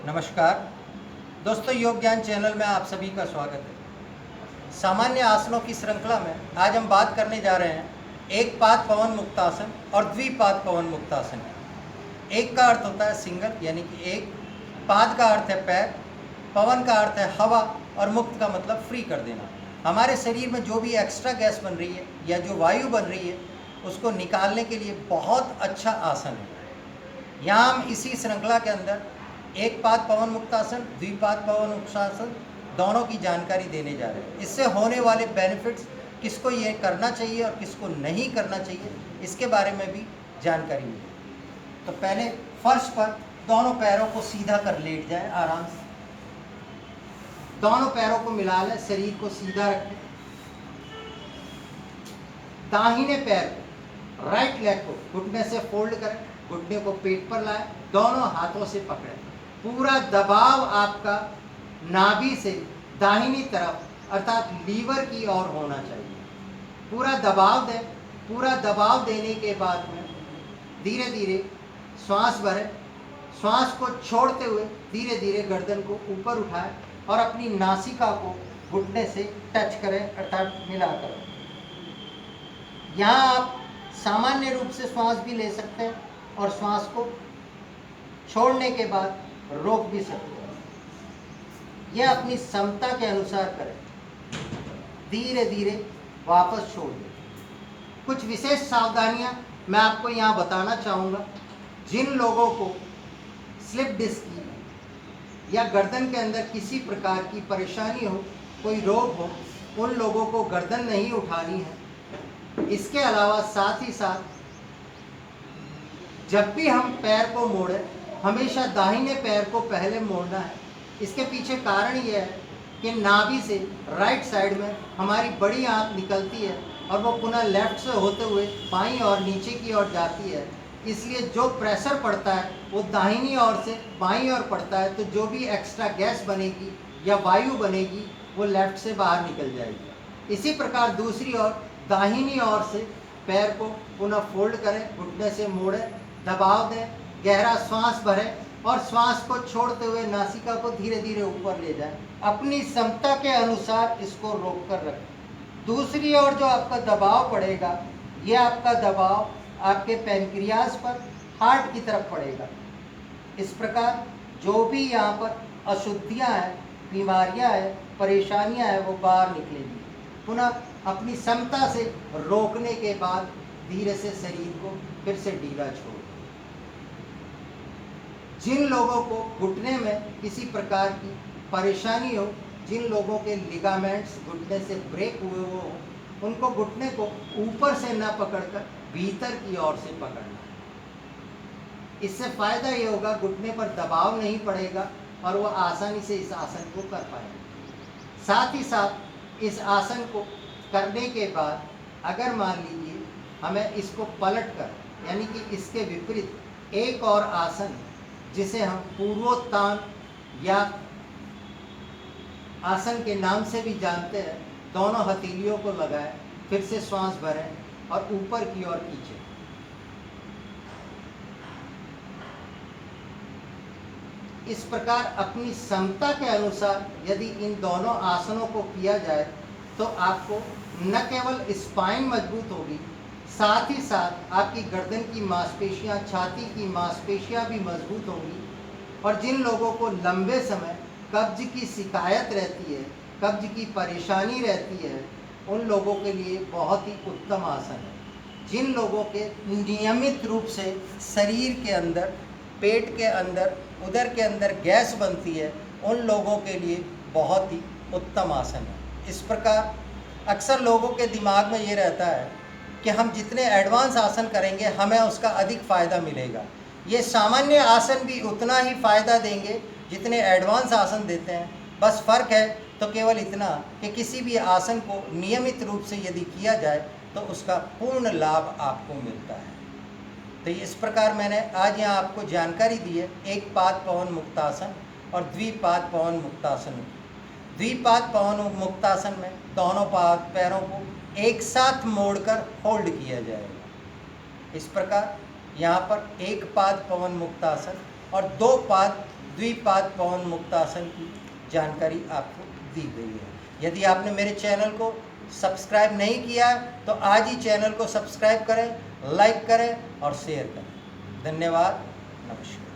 नमस्कार दोस्तों, योग ज्ञान चैनल में आप सभी का स्वागत है। सामान्य आसनों की श्रृंखला में आज हम बात करने जा रहे हैं एक पाद पवन मुक्तासन और द्विपाद पवन मुक्तासन की। एक का अर्थ होता है सिंगल, यानी कि एक। पाद का अर्थ है पैर, पवन का अर्थ है हवा और मुक्त का मतलब फ्री कर देना। हमारे शरीर में जो भी एक्स्ट्रा गैस बन रही है या जो वायु बन रही है उसको निकालने के लिए बहुत अच्छा आसन है। यहाँ हम इसी श्रृंखला के अंदर एक पाद पवन मुक्तासन, द्विपाद पवन मुक्तासन दोनों की जानकारी देने जा रहे हैं। इससे होने वाले बेनिफिट्स, किसको ये करना चाहिए और किसको नहीं करना चाहिए, इसके बारे में भी जानकारी मिलेगी। तो पहले फर्श पर दोनों पैरों को सीधा कर लेट जाए आराम से। दोनों पैरों को मिला लें, शरीर को सीधा रखें। दाहिने पैर को, राइट लेग को घुटने से फोल्ड करें, घुटने को पेट पर लाएं, दोनों हाथों से पकड़ें। पूरा दबाव आपका नाभि से दाहिनी तरफ अर्थात लीवर की ओर होना चाहिए। पूरा दबाव दें। पूरा दबाव देने के बाद में धीरे धीरे श्वास भरें। श्वास को छोड़ते हुए धीरे धीरे गर्दन को ऊपर उठाएं और अपनी नासिका को घुटने से टच करें अर्थात मिला करें। यहाँ आप सामान्य रूप से श्वास भी ले सकते हैं और श्वास को छोड़ने के बाद रोक भी सकते हैं। यह अपनी क्षमता के अनुसार करें। धीरे धीरे वापस छोड़ दें। कुछ विशेष सावधानियां मैं आपको यहाँ बताना चाहूँगा। जिन लोगों को स्लिप डिस्क की या गर्दन के अंदर किसी प्रकार की परेशानी हो, कोई रोग हो, उन लोगों को गर्दन नहीं उठानी है। इसके अलावा साथ ही साथ जब भी हम पैर को मोड़ें, हमेशा दाहिने पैर को पहले मोड़ना है। इसके पीछे कारण यह है कि नाभि से राइट साइड में हमारी बड़ी आंत निकलती है और वो पुनः लेफ्ट से होते हुए बाईं और नीचे की ओर जाती है। इसलिए जो प्रेशर पड़ता है वो दाहिनी ओर से बाईं ओर पड़ता है, तो जो भी एक्स्ट्रा गैस बनेगी या वायु बनेगी वो लेफ्ट से बाहर निकल जाएगी। इसी प्रकार दूसरी ओर दाहिनी ओर से पैर को पुनः फोल्ड करें, घुटने से मोड़ें, दबाव दें, गहरा श्वास भरें और श्वास को छोड़ते हुए नासिका को धीरे धीरे ऊपर ले जाएं। अपनी क्षमता के अनुसार इसको रोक कर रखें। दूसरी ओर जो आपका दबाव पड़ेगा, ये आपका दबाव आपके पैनक्रियाज पर, हार्ट की तरफ पड़ेगा। इस प्रकार जो भी यहाँ पर अशुद्धियाँ हैं, बीमारियाँ हैं, परेशानियाँ हैं, वो बाहर निकलेंगी। पुनः अपनी क्षमता से रोकने के बाद धीरे से शरीर को फिर से ढीला छोड़। जिन लोगों को घुटने में किसी प्रकार की परेशानी हो, जिन लोगों के लिगामेंट्स घुटने से ब्रेक हुए हो, उनको घुटने को ऊपर से न पकड़कर भीतर की ओर से पकड़ना। इससे फायदा ये होगा, घुटने पर दबाव नहीं पड़ेगा और वो आसानी से इस आसन को कर पाएंगे। साथ ही साथ इस आसन को करने के बाद अगर मान लीजिए हमें इसको पलट कर, यानी कि इसके विपरीत एक और आसन जिसे हम पूर्वोत्तान या आसन के नाम से भी जानते हैं, दोनों हथेलियों को लगाएं, फिर से श्वास भरें और ऊपर की ओर खींचें। इस प्रकार अपनी क्षमता के अनुसार यदि इन दोनों आसनों को किया जाए तो आपको न केवल स्पाइन मजबूत होगी, साथ ही साथ आपकी गर्दन की मांसपेशियां, छाती की मांसपेशियां भी मजबूत होंगी। और जिन लोगों को लंबे समय कब्ज की शिकायत रहती है, कब्ज की परेशानी रहती है, उन लोगों के लिए बहुत ही उत्तम आसन है। जिन लोगों के नियमित रूप से शरीर के अंदर, पेट के अंदर, उदर के अंदर गैस बनती है, उन लोगों के लिए बहुत ही उत्तम आसन है। इस प्रकार अक्सर लोगों के दिमाग में ये रहता है कि हम जितने एडवांस आसन करेंगे हमें उसका अधिक फ़ायदा मिलेगा। ये सामान्य आसन भी उतना ही फ़ायदा देंगे जितने एडवांस आसन देते हैं। बस फ़र्क है तो केवल इतना कि किसी भी आसन को नियमित रूप से यदि किया जाए तो उसका पूर्ण लाभ आपको मिलता है। तो इस प्रकार मैंने आज यहाँ आपको जानकारी दी है एक पाद पवन मुक्तासन और द्विपाद पवन मुक्तासन। द्विपाद पवन मुक्तासन में दोनों पैरों को एक साथ मोड़कर होल्ड किया जाएगा। इस प्रकार यहाँ पर एक पाद पवन मुक्तासन और दो पाद द्विपाद पवन मुक्तासन की जानकारी आपको दी गई है। यदि आपने मेरे चैनल को सब्सक्राइब नहीं किया तो आज ही चैनल को सब्सक्राइब करें, लाइक करें और शेयर करें। धन्यवाद, नमस्कार।